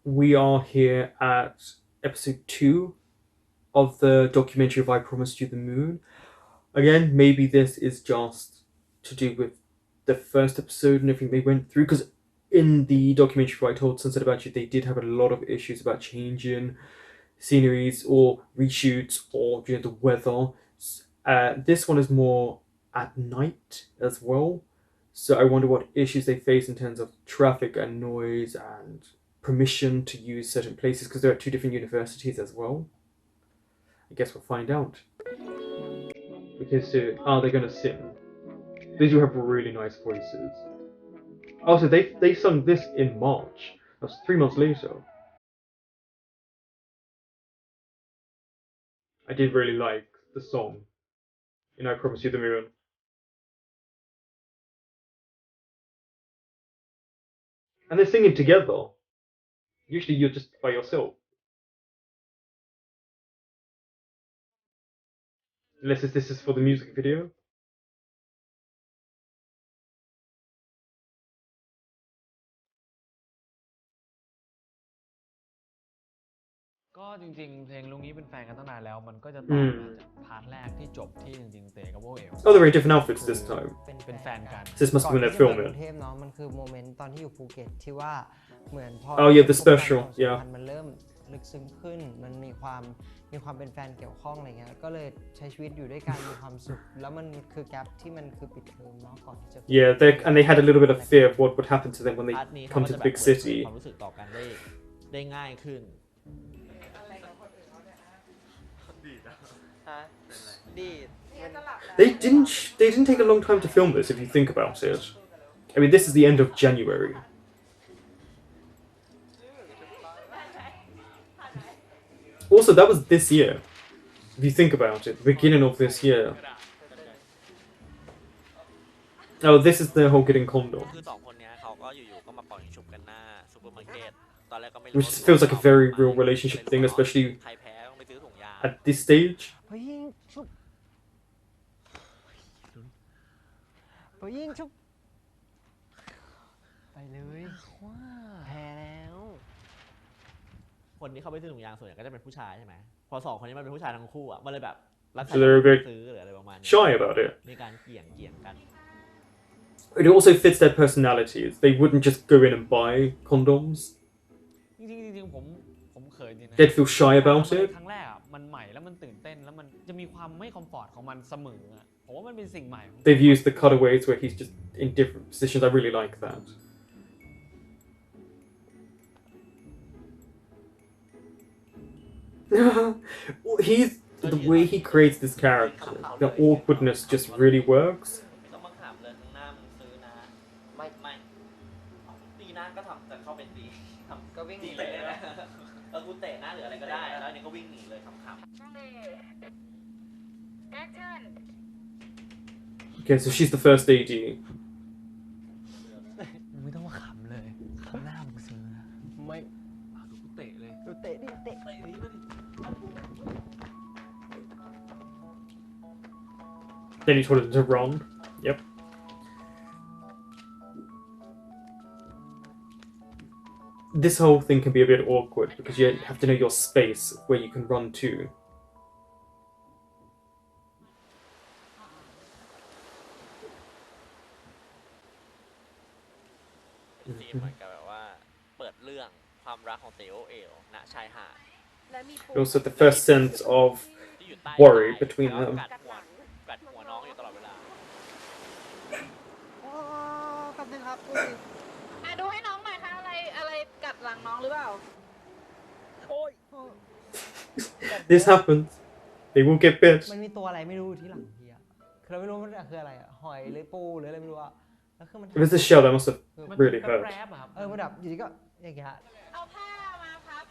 we are here at episode 2 of the documentary of I Promised You the Moon. Again, maybe this is just to do with the first episode and everything they went through, because in the documentary I Told Sunset About You, they did have a lot of issues about changing sceneries or reshoots or the weather. This one is more at night as well, so I wonder what issues they face in terms of traffic and noise and permission to use certain places, because they're at 2 different universities as well. I guess we'll find out. Because they're gonna sing. They do have really nice voices. Also, they sung this in March. That's 3 months later. I did really like the song in I Promise You the Moon. And they're singing together. Usually you're just by yourself. Unless this is for the music video. ก็จริงๆเพลงลุงนี้เป็นแฟนกันตั้งนานแล้วมันก็จะต่อมาจากพาร์ทแรกที่จบที่จริงๆเต๋กับโบเอ๋ว Oh, they're wearing different outfits this time. เป็นแฟนกัน This must have been their ก่อน film ที่จะไปกรุงเทพเนาะมันคือโมเมนต์ตอนที่อยู่ภูเก็ตที่ว่าเหมือนพอ Oh yeah, the special, ความสัม yeah. พันธ์มันเริ่มลึกซึ้งขึ้นมันมีความเป็นแฟนเกี่ยวข้องอะไรเงี้ยก็เลยใช้ชีวิตอยู่ด้วยกันมีความสุขแล้วมันคือแกปที่มันคือปิดเทอมเนาะก่อนที่จะ Yeah, and they had a little bit of fear of what would happen to them when they พาร์ทนี้เขา come ก็ to จะ the แบบ big city. ความรู้สึกต่อกันได้ง่ายขึ้นดีด They didn't take a long time to film this if you think about it. I mean, this is the end of January. Also, that was this year. If you think about it, the beginning of this year. Oh, this is the whole getting condom. คือสองคนนี้เขาก็อยู่ๆก็มาปล่อยชุบกันหน้าซูเปอร์มาร์เก็ตตอนแรกก็ไม่รู้ Which feels like a very real relationship thing, especially ใครแพ้ต้องไปซื้อถุงยาง at this stage. พอยิงชุบพอยิงชุบไปเลยแพ้แล้ว คนที่เขาไปซื้อถุงยางส่วนใหญ่ก็จะเป็นผู้ชายใช่ไหมพอสองคนนี้มันเป็นผู้ชายทั้งคู่อ่ะมันเลยแบบรักษา So they're a bit ซื้อหรืออะไรประมาณนี้ Shy about it. มีการเกี่ยงกัน It also fits their personalities. They wouldn't just go in and buy condoms. จริงๆผมเคยจริงนะ They'd feel shy about it. ครั้งแรกอ่ะมันใหม่แล้วมันตื่นเต้นแล้วมันจะมีความไม่คอมฟอร์ตของมันเสมออ่ะผมว่ามันเป็นสิ่งใหม่ They've used the cutaways where he's just in different positions. I really like that. He's the way he creates this character. The awkwardness just really works. ไม่ต้องมาถามเลยข้างหน้ามึงซื้อนะไม่ตีหน้าก็ทำแต่เข้าไปตีทำ ก็วิ่งหนี เตะนะกูเตะหน้าหรืออะไรก็ได้แล้วอันนี้ก็วิ่งหนีเลยขำ Action Okay, so she's the first AD. ไม่ต้องมาขำเลยขำหน้ามึงซื้อนะ ไม่ ดูกูเตะเลย ดูเตะดิเตะ เตะนี้มาดิ Then he told him to run. Yep. This whole thing can be a bit awkward because you have to know your space where you can run to. เป็นธีมเหมือนกับแบบว่าเปิดเรื่องความรักของเต๋อเอ๋วณชายหาด Also, the first sense of ที่อยู่ใต้ worry between them. กัดหัวน้องอยู่ตลอดเวลา โอ้ขอบคุณครับ ดูให้น้องหน่อยค่ะอะไรกัดหลังน้องหรือเปล่า โอ้ย This happens. They will get bit. มันมีตัวอะไรไม่รู้ที่หลังพี่อะคือเราไม่รู้มันคืออะไรอะหอยหรือปูหรืออะไรไม่รู้อะแล้วคือมัน If it's a shell, that must have มัน really แปร hurt. บๆอะครับ มันแบบอยู่ดีก็อย่างเงี้ย เอาผ้ามาพับ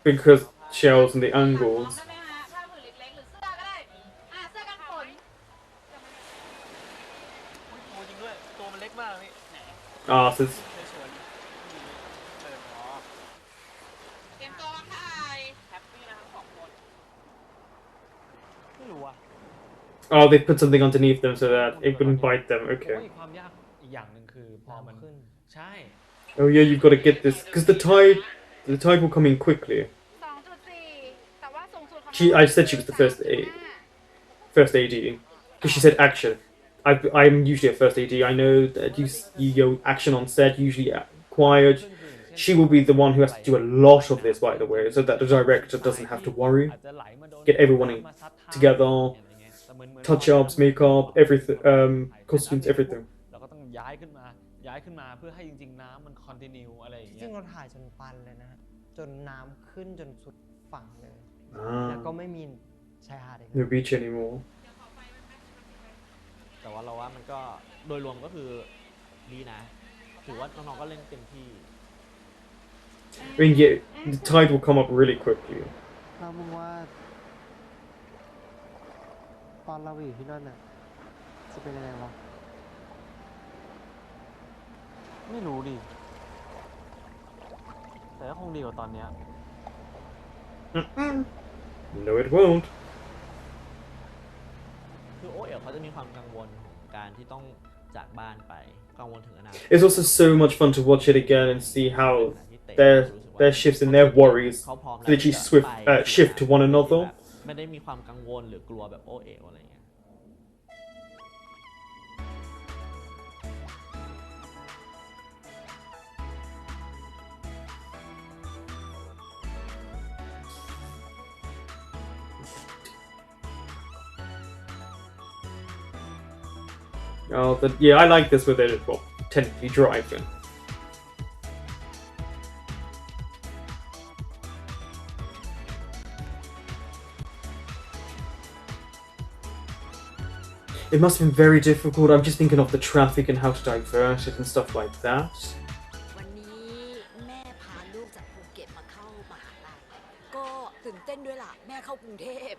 Because shells and the หลังน้อง angles. ได้ไหมฮะผ้าผืนเล็กๆหรือเสื้อก็ได้เสื้อกันฝน โอ้จริงด้วยตัวมันเล็กมากนี่ Ah, so it's สวยๆอ๋อ เตรียมตัวค่ะ แฮปปี้นะทั้งสองคนไม่รู้อะ oh, they put something underneath them so that it wouldn't bite them. ผมว่า Okay. อีกความยากอีกอย่างหนึ่งคือพอมัน ขึ้น ใช่ Oh yeah, you've got to get this because the The tide will come in quickly. 2.4 แต่ว่าสูงสุดของ I said she was the first AD because she said action. I'm usually a first AD. I know that you go action on set, usually quiet. She will be the one who has to do a lot of this, by the way, so that the director doesn't have to worry. อาจจะไหลมาโดน Get everyone มาซัดเท้า together, อะไรเงี้ยแต่เหมือน touch-ups, makeup, everything, costumes, everything. เราก็ต้องย้ายขึ้นมาเพื่อให้จริงๆน้ำมันคอนติเนียอะไรอย่าง จ เงี้ ริ ย งๆเราถ่ายจนปันเลยนะฮะจนน้ำขึ้นจนสุดฝั่งเลย แล้วก็ไม่มีชายหาดอีก No beach anymore. แต่ว่าเราว่ามันก็โดยรวมก็คือดีนะถือว่าน้องๆก็เล่นเต็มที่ I mean, yeah, the tide will come up really quickly. เรามองว่าตอนเราอยู่ที่นั่นน่ะจะเป็นยังไงวะ ไม่รู้ดิ แต่ก็คงดีกว่าตอนเนี้ย No, it won't. คือโอเอ๋วเขาจะมีความกังวลของการที่ต้องจากบ้านไปกังวลถึงอนาคต It's also so much fun to watch it again and see how their shifts and their worries เขาพร้อม literally ที่จะไป shift to one another. ไม่ได้มีความกังวลหรือกลัวแบบโอเอ๋วอะไรเงี้ย Oh, yeah, I like this with it. Well, technically driving. It must have been very difficult. I'm just thinking of the traffic and how to divert it and stuff like that. วันนี้แม่พาลูกจากภูเก็ตมาเข้ามหาลัยก็ตื่นเต้นด้วยล่ะแม่เข้ากรุงเทพ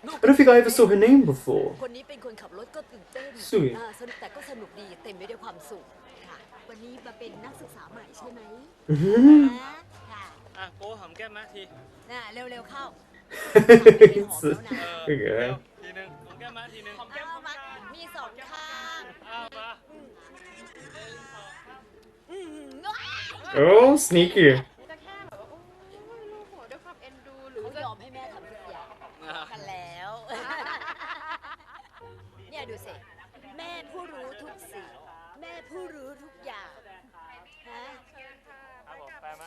ลูก I don't think I ever saw her name before. คนนี้เป็นคนขับรถก็ตื่นเต้น Sweet. สนุกแต่ก็สนุกดีเต็มไปด้วยความสุขค่ะวันนี้มาเป็นนักศึกษาใหม่ใช่ไหม Mhm. นะค่ะ อ่ะโก้หอมแก้มมาที น่ะเร็วๆเข้า It's- หอมแล้วนะ Okay. ทีนึงหอมแก้มมาทีนึงหอมแก้ม เอามามีสองข้าง เอามา อืม Oh, sneaky. จะแค่แบบว่าโอ้ยลูกหัวด้วยความเอ็นดูหรือ เขา จะ ยอมให้แม่ทำทุกอย่างกันแล้ว เนี่ยดูสิแม่ผู้รู้ทุกสิ่งแม่ผู้รู้ทุกอย่างฮะ เอาบอกไปมา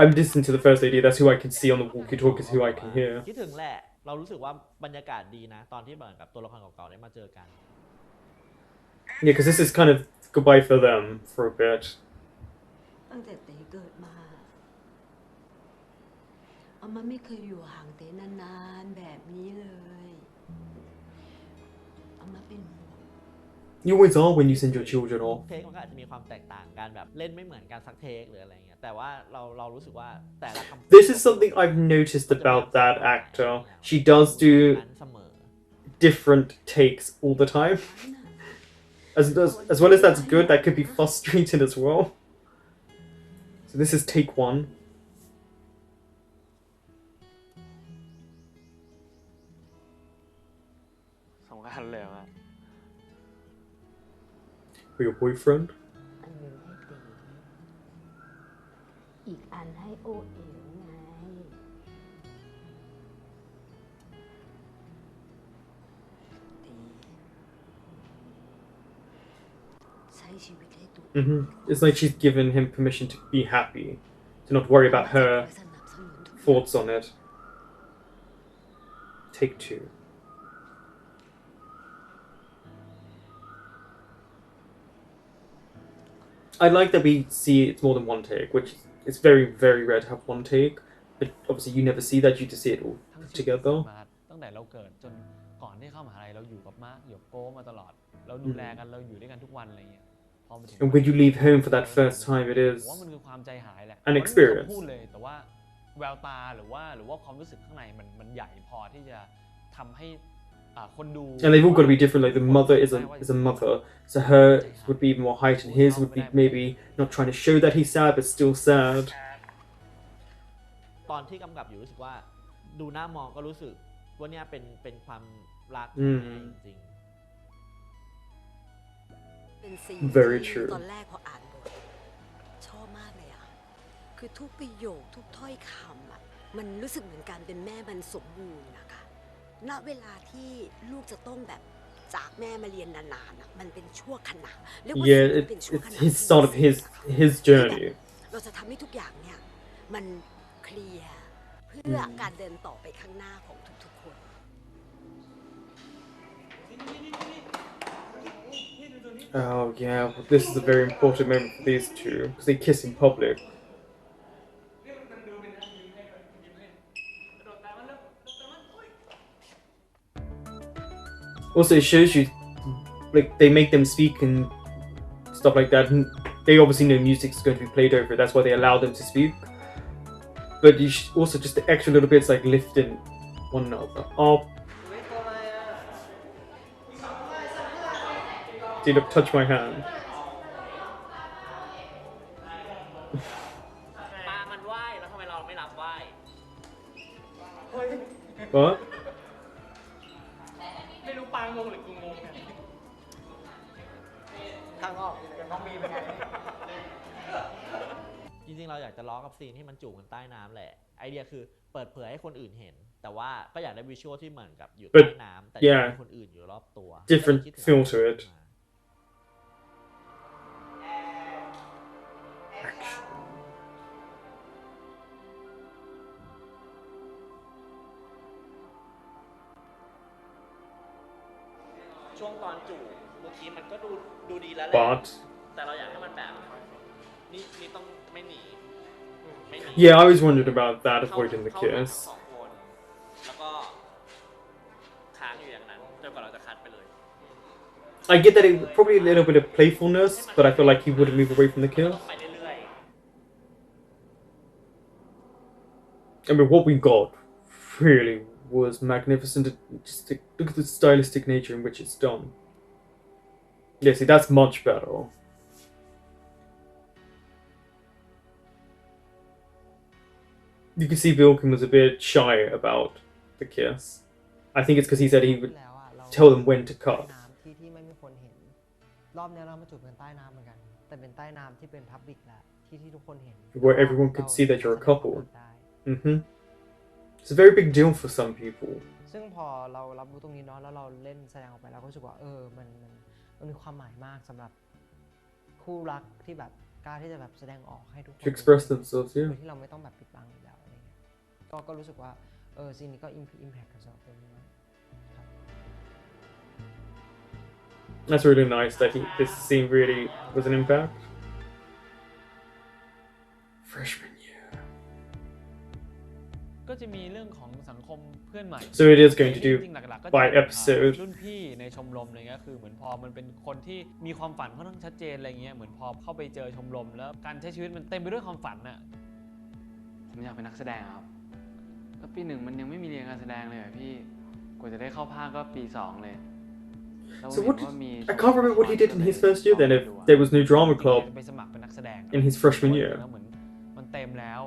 I'm listening to the first lady. That's who I can see on the walkie-talkie. Is who I can hear. คิดถึงแหละ เรารู้สึกว่าบรรยากาศดีนะ ตอนที่เหมือนกับตัวละครเก่าๆได้มาเจอกัน Yeah, because this is kind of goodbye for them for a bit. ตั้งแต่เต๋เกิดมาอามาไม่เคยอยู่ห่างเต๋นานๆแบบนี้เลยอามาเป็นห่วง You always are when you send your children off. เทคมันก็อาจจะมีความแตกต่างกันแบบเล่นไม่เหมือนกันสักเทคหรืออะไรเงี้ยแต่ว่าเรารู้สึกว่าแต่ละคำ This is something I've noticed about that actor. She does do นั้นเสมอ different takes all the time. As well as that's good, that could be frustrating as well. So this is take one. สำคัญเลยอ่ะ For your boyfriend. อันหนึ่งให้เต๋อีกอันให้โอเอ๋วไงเต๋ใช้ชีวิตให้ตัว It's like she's given him permission to be happy, to not worry about her สนับสนุนทุก thoughts on it. Take two. I like that we see it's more than one take, which it's very, very rare to have one take. But obviously, you never see that. You just see it all ทั้ง put ชีวิต together. มาตั้งแต่เราเกิดจนก่อนที่เข้ามหาลัยเราอยู่กับม้าอยู่กับโก้มาตลอด เราดูแลกันเราอยู่ด้วยกันทุกวันอะไรเงี้ยพอมาถึง And when you leave home for that first time, it ผม is ว่ามันคือความใจหายแหละ an มันไม่มี experience คำพูดเลยแต่ว่าแววตาหรือว่าความรู้สึกข้างในมันใหญ่พอที่จะทำให้คนดู And they've all got to be different. Like the mother is a mother, so her would be more heightened. His would be maybe not trying to show that he's sad, but still sad. ตอนที่กำกับอยู่รู้สึกว่าดูหน้ามองก็รู้สึกว่าเนี่ยเป็นความรัก อืม จริง เป็นซีน Very ที่ true ตอนแรกพออ่านบทชอบมากเลยอ่ะ คือทุกประโยคทุกถ้อยคำอะมันรู้สึกเหมือนการเป็นแม่มันสมบูรณ์นะคะณเวลาที่ลูกจะต้องแบบจากแม่มาเรียนนานๆอะมันเป็นชั่วขณะเรียกว่า Yeah, สิ่งที่เป็นชั่วข it's ณะ his ที่ start of พิเศษอะค่ะ his ที่แบบ journey. เราจะทำให้ทุกอย่างเนี่ยมันเคลียร์เพื่อการเดินต่อไปข้างหน้าของทุกๆคน Oh yeah, well, this is a very important moment for these two because they kiss in public. Also, it shows you, like, they make them speak and stuff like that, and they obviously know music's going to be played over it, that's why they allow them to speak. But you also just the extra little bits like lifting one another up. See, look, touch my hand. ปลามันไหว้แล้วทำไมเราไม่รับไหว้ What? ไม่รู้ปางงหรือกูงงเนี่ย ทางออกเดี๋ยวน้องมีเป็นไง จริงๆเราอยากจะล้อกับซีนที่มันจูบกันใต้น้ำแหละ ไอเดียคือเปิดเผยให้คนอื่นเห็น แต่ว่าก็อยากได้วิชวลที่เหมือนกับอยู่ใต้น้ำแต่ยังมีคนอื่นอยู่รอบตัว Different feel to it. ช่วงตอนจูบเมื่อกี้มันก็ดูดีแล้วแหละ But แต่เราอยากให้มันแบบนี่ต้องไม่หนี yeah, I always wondered about that, เข้า avoiding the เข้าหาทั้ง kiss. สองคน แล้วก็ค้างอยู่อย่างนั้นจนกว่าเราจะคัดไปเลย I get that it probably a little bit of playfulness, but I feel like he wouldn't move away from the kiss. ไปเรื่อย I mean, what we got really was magnificent. Just look at the stylistic nature in which it's done. Yeah, see, that's much better. You can see Vilkin was a bit shy about the kiss. I think it's because he said he would แล้วอะเรา tell them when to cut. น้ำที่ไม่มีคนเห็น รอบเนี้ยเรามาจูบกันใต้น้ำเหมือนกัน แต่เป็นใต้น้ำที่เป็นพับบิกแหละที่ทุกคนเห็น Where everyone could see that you're a couple. ได้ It's a very big deal for some people. ซึ่งพอเรารับรู้ตรงนี้เนาะแล้วเราเล่นแสดงออกไปเราก็รู้สึกว่ามันมีความหมายมากสำหรับคู่รักที่แบบกล้าที่จะแบบแสดงออกให้ทุกคน To express themselves, โดย yeah. ที่เราไม่ต้องแบบปิดบังอยู่แล้วอะไรเงี้ยก็รู้สึกว่าซีนนี้ก็อิมแพคกับสำหรับตัวนี้มากครับ That's really nice that this scene really was an impact. Freshman year. ก็จะมีเรื่องของสังคมเพื่อนใหม่ So it is going to do จริงๆหลักๆก็ by จะเป็น episode. รุ่นพี่ในชมรมอะไรเงี้ยคือเหมือนพอมันเป็นคนที่มีความฝันค่อนข้างชัดเจนอะไรเงี้ยเหมือนพอเข้าไปเจอชมรมแล้วการใช้ชีวิตมันเต็มไปด้วยความฝันน่ะ ผมอยากเป็นนักแสดงครับแล้วปีหนึ่งมันยังไม่มีเรียนการแสดงเลยอะพี่กว่าจะได้เข้าภาคก็ปีสองเลย So what did, I can't remember what he did in his first year then, if there was no drama club ไปสมัครเป็นนักแสดง in his freshman year. แล้วเหมือนมันเต็มแล้ว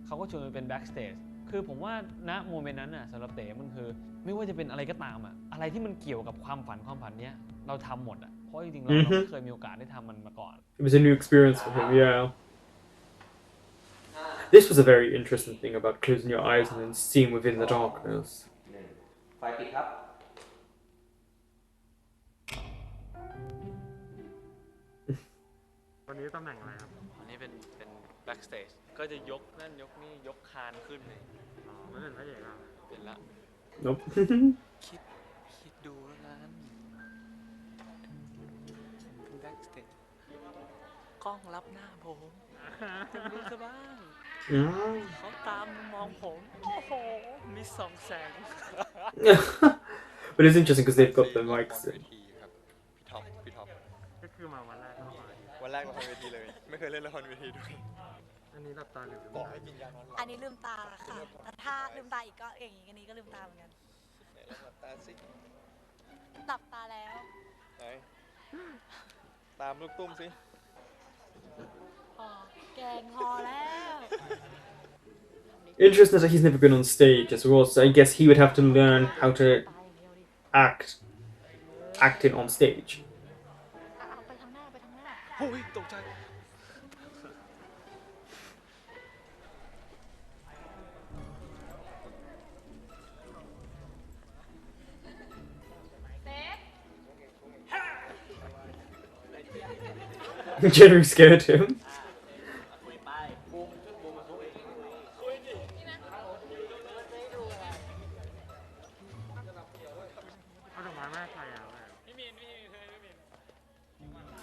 เขาก็ชวนไปเป็นแบ็กสเตจคือผมว่าณโมเมนต์นั้นน่ะสำหรับเต๋มันคือไม่ว่าจะเป็นอะไรก็ตามอะอะไรที่มันเกี่ยวกับความฝันเนี้ยเราทำหมดอะเพราะจริงๆเราไม่เคยมีโอกาสได้ทำมันมาก่อน It was a new experience for him, yeah. This was a very interesting thing about closing your eyes and then seeing within the darkness. ไฟปิดครับ วันนี้ตำแหน่งอะไรครับ อันนี้เป็นแบ็กสเตจก็จะยกนั่นยกนี่ยกคานขึ้นเลย อ๋อไม่เป็นพระเอกอ่ะ เป็นละ Nope. คิดดูแล้วกันเป็นแบ็กสเตจกล้องรับหน้าผมจะรู้ซะบ้าง เขาตามมองผม โอ้โห มีส่องแสง But it's interesting because they've got the mics in. พี่ท็อป ก็คือมาวันแรกก็มา วันแรกละครเวทีเลย ไม่เคยเล่นละครเวทีด้วย อันนี้หลับตาหรือลืม บอก ตา ให้กินยานอนหลับ อันนี้ลืมตาค่ะแต่ถ้าลืมตาอีกก็อย่างนี้อันนี้ก็ลืมตาเหมือนกัน ไหนลองหลับตาสิ หลับตาแล้ว ไหนตามลูกตุ้มสิ พอแกงพอแล้ว Interesting that he's never been on stage as well, so I guess he would have to learn how to acting on stage. เอาไปทางหน้า โอ้ยตกใจ Generally scared him. คุยไป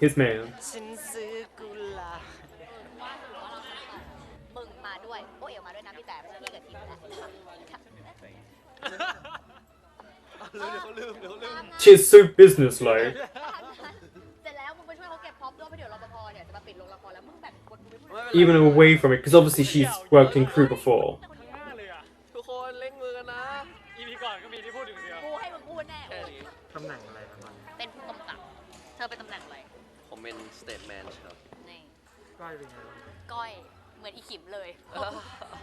His man. ฉันซื้อกุหลาบ มึงมาด้วยโอเอ๋วมาด้วยนะพี่แต่ไม่ใช่พี่กับทีมแหละ She's so businesslike. เสร็จแล้วมึงไปช่วยเขาเก็บพร็อพด้วยเพราะเดี๋ยวรปภเนี่ยจะมาปิดโรงละครแล้วมึงแบ่งคนกูไม่พูด Even away from it, because obviously she's worked in crew before. ทุกคนเล่งมือกันนะ EP ก่อนก็มีที่พูดถึงเดียว กูให้มึงพูดแน่ แค่นี้ ตำแหน่งอะไรครับมัน เป็นผู้กำกับเธอเป็นตำแหน่งอะไร ผมเป็นสเตทแมนครับ นี่ ก้อยเป็นไงบ้าง ก้อยเหมือนอีขิมเลย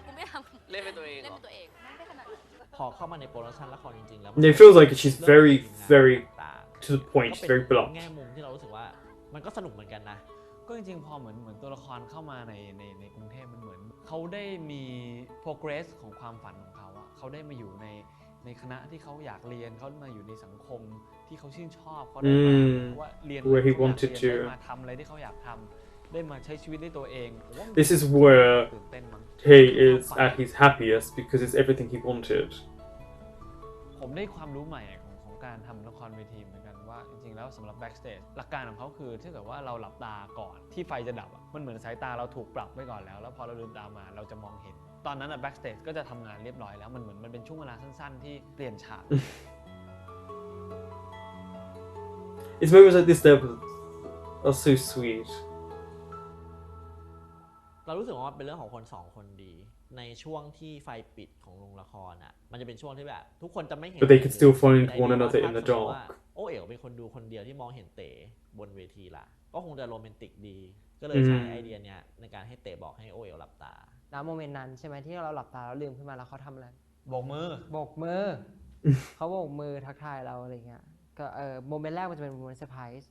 กูไม่ทำ เล่นเป็นตัวเองเหรอ เล่นเป็นตัวเองไม่ได้ขนาดนั้น พอเข้ามาในโปรดักชันละครจริงๆแล้ว And it feels like she's very, very ต่าง to the point, ก็ she's เป็น very blunt. แง่มุมที่เรารู้สึกว่ามันก็สนุกเหมือนกันนะ ก็จริงๆพอเหมือนตัวละครเข้ามาในกรุงเทพมันเหมือนเขาได้มี progress ของความฝันของเขาอะเขาได้มาอยู่ในคณะที่เขาอยากเรียนเขามาอยู่ในสังคมที่เขาชื่นชอบเขาได้มาว่าเรียน Where he เขาอยาก wanted เรียน to. ได้มาทำอะไรที่เขาอยากทำได้มาใช้ชีวิตด้วยตัวเองผมว่ามัน This is where ตื่นเต้นมั้ง he is at his happiest because it's everything he wanted. ผมได้ความรู้ใหม่ของการทำละครเวทีเหมือนกันว่าจริงๆแล้วสำหรับ backstage หลักการของเขาคือถ้าเกิดว่าเราหลับตาก่อนที่ไฟจะดับอะมันเหมือนสายตาเราถูกปรับไว้ก่อนแล้วพอเราลืมตามาเราจะมองเห็น ตอนนั้นอะ backstage ก็จะทำงานเรียบร้อยแล้วมันเหมือนมันเป็นช่วงเวลาสั้นๆที่เปลี่ยนฉาก It's moments like this that are so sweet. เรารู้สึกว่ามันเป็นเรื่องของคนสองคนดี ในช่วงที่ไฟปิดของโรงละครอ่ะมันจะเป็นช่วงที่แบบทุกคนจะไม่เห็น But they could still find แต่ one another in the ถ้าสมมุติว่า dark. โอเอ๋วเป็นคนดูคนเดียวที่มองเห็นเต๋บนเวทีละก็คงจะโรแมนติกดี ก็เลยใช้ไอเดียเนี้ยในการให้เต๋บอกให้โอเอ๋วหลับตา ณโมเมนต์นั้นใช่ไหมที่เราหลับตาแล้วลืมขึ้นมาแล้วเขาทำอะไร โบกมือ โบกมือ เขาโบกมือทักทายเราอะไรเงี้ยก็โมเมนต์แรกมันจะเป็นโมเมนต์เซอร์ไพรส์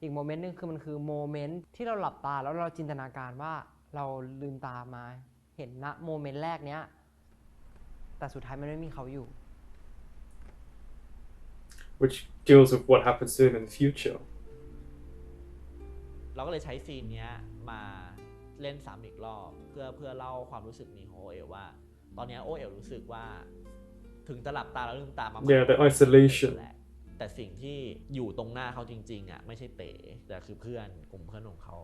อีกโมเมนต์หนึงคือมันคือโมเมนต์ที่เราหลับตาแล้วเราจินตนาการว่าเราลืมตามาเห็นณโมเมนต์แรกเนี้ยแต่สุดท้ายมันไม่มีเขาอยู่ Which deals with what happens to him in the future. เราก็เลยใช้ซีนเนี้ยมาเล่นซ้ำอีกรอบเพื่อเล่าความรู้สึกนี้ของโอเอ๋วว่า ตอนเนี้ยโอเอ๋วรู้สึกว่าถึงจะหลับตาแล้วลืมตามา Yeah, the isolation. แหละแต่สิ่งที่อยู่ตรงหน้าเขาจริงๆอ่ะไม่ใช่เต๋แต่คือเพื่อนกลุ่มเพื่อนของเขา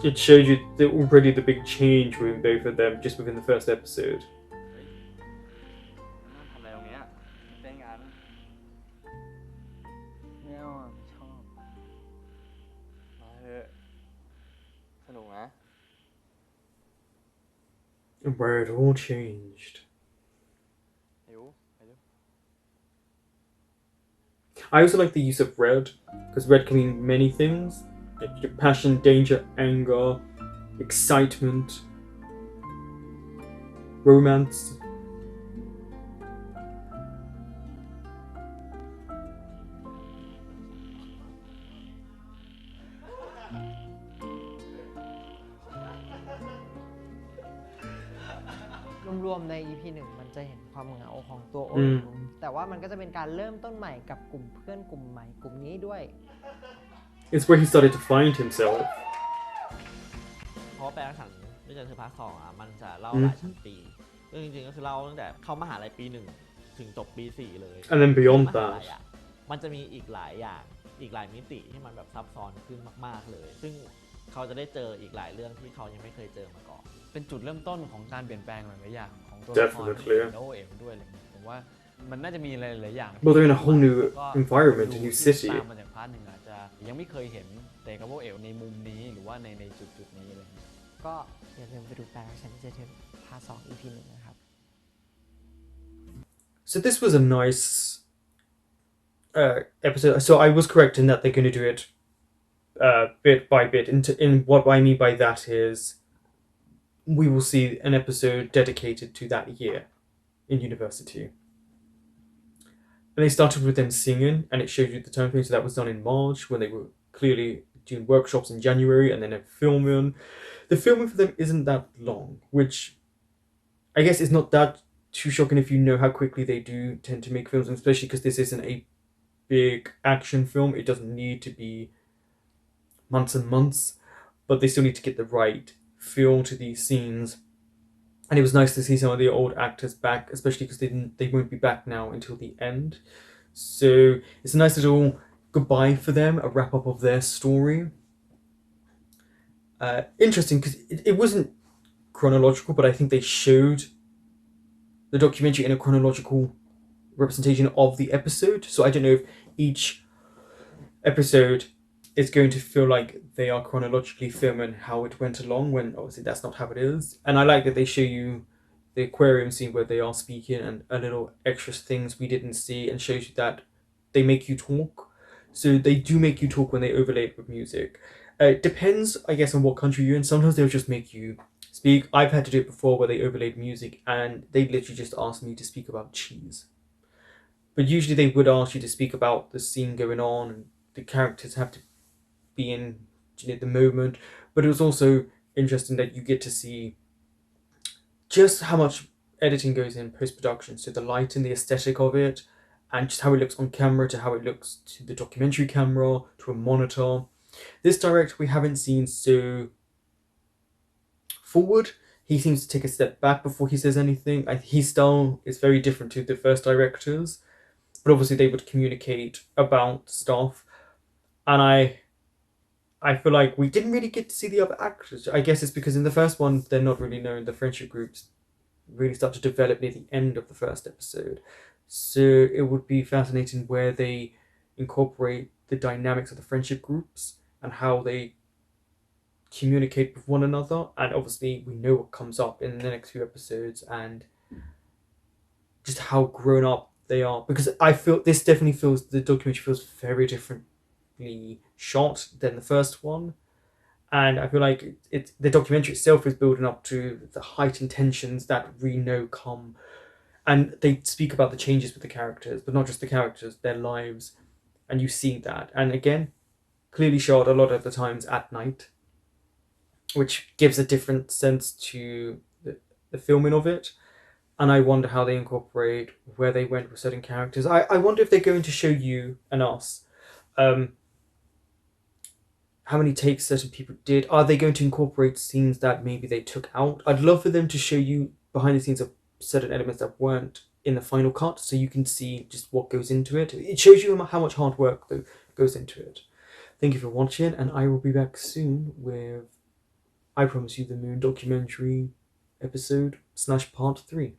It showed you already the big change within both of them just within the first episode. ทำอะไรตรงเนี้ยเต้นกันไม่เอาอ่ะไม่ชอบมาเถอะสนุกนะ And where it all changed. หิวไปดู I also like the use of red, because red can mean many things. Like passion, danger, anger, excitement, romance. รวมๆใน EP 1 มันจะเห็นความเหงาของตัวโอ อืม แต่ว่ามันก็จะเป็นการเริ่มต้นใหม่กับกลุ่มเพื่อนกลุ่มใหม่กลุ่มนี้ด้วย It's where he started to find himself. เพราะว่าแปลงฉันด้วยจันทร์ภาค2อ่ะมันจะเล่าหลายชั้นปีซึ่งจริงๆก็คือเล่าตั้งแต่เข้ามหาลัยปี 1 ถึงจบปี 4 เลย And then beyond มหาลัย that. อ่ะมันจะมีอีกหลายอย่างอีกหลายมิติที่มันแบบซับซ้อนขึ้นมากๆเลย ซึ่งเขาจะได้เจออีกหลายเรื่องที่เขายังไม่เคยเจอมาก่อน เป็นจุดเริ่มต้นของการเปลี่ยนแปลงหลายๆอย่างของตัวละคร Definitely. แล้วเอ๋วด้วยอะไรเงี้ยผมว่ามันน่าจะมีหลายๆอย่าง Well, they're in a whole new แล้วก็ environment, a ดู new ที่ city. ตามมาจากพาร์ทหนึ่งอาจจะยังไม่เคยเห็นแต่กับโอเอ๋วในมุมนี้หรือว่าในจุดนี้อะไรเงี้ย ก็อย่าลืมไปดูแปลชันที่จะเทปพาร์ท2 EP 1 นะครับ So this was a nice episode. So I was correct in that they're going to do it bit by bit. In what I mean by that is we will see an episode dedicated to that year in university. And they started with them singing, and it showed you the time frame. So that was done in March when they were clearly doing workshops in January, and then they're filming. The filming for them isn't that long, which I guess is not that too shocking if you know how quickly they do tend to make films, and especially because this isn't a big action film. It doesn't need to be months and months, but they still need to get the right feel to these scenes. And it was nice to see some of the old actors back, especially because they won't be back now until the end. So it's a nice little goodbye for them, a wrap up of their story. Interesting because it wasn't chronological, but I think they showed the documentary in a chronological representation of the episode. So I don't know if each episode is going to feel like they are chronologically filming how it went along, when obviously that's not how it is. And I like that they show you the aquarium scene where they are speaking and a little extra things we didn't see, and shows you that they make you talk. So they do make you talk when they overlay it with music. It depends, I guess, on what country you're in. Sometimes they'll just make you speak. I've had to do it before where they overlaid music and they literally just asked me to speak about cheese. But usually they would ask you to speak about the scene going on, and the characters have to be in the moment. But it was also interesting that you get to see just how much editing goes in post production. So the light and the aesthetic of it, and just how it looks on camera to how it looks to the documentary camera to a monitor. This director we haven't seen so forward. He seems to take a step back before he says anything. His style is very different to the first directors, but obviously they would communicate about stuff. And I feel like we didn't really get to see the other actors. I guess it's because in the first one they're not really known. The friendship groups really start to develop near the end of the first episode. So it would be fascinating where they incorporate the dynamics of the friendship groups and how they communicate with one another. And obviously we know what comes up in the next few episodes and just how grown up they are, because I feel this definitely feels, the documentary feels very differently shot than the first one. And I feel like the documentary itself is building up to the heightened tensions that we know come, and they speak about the changes with the characters, but not just the characters, their lives, and you see that. And again, clearly shot a lot of the times at night, which gives a different sense to the filming of it. And I wonder how they incorporate where they went with certain characters. I wonder if they're going to show you and us how many takes certain people did. Are they going to incorporate scenes that maybe they took out? I'd love for them to show you behind the scenes of certain elements that weren't in the final cut, so you can see just what goes into it. It shows you how much hard work though goes into it. Thank you for watching, and I will be back soon with I Promise You the Moon documentary episode / part 3.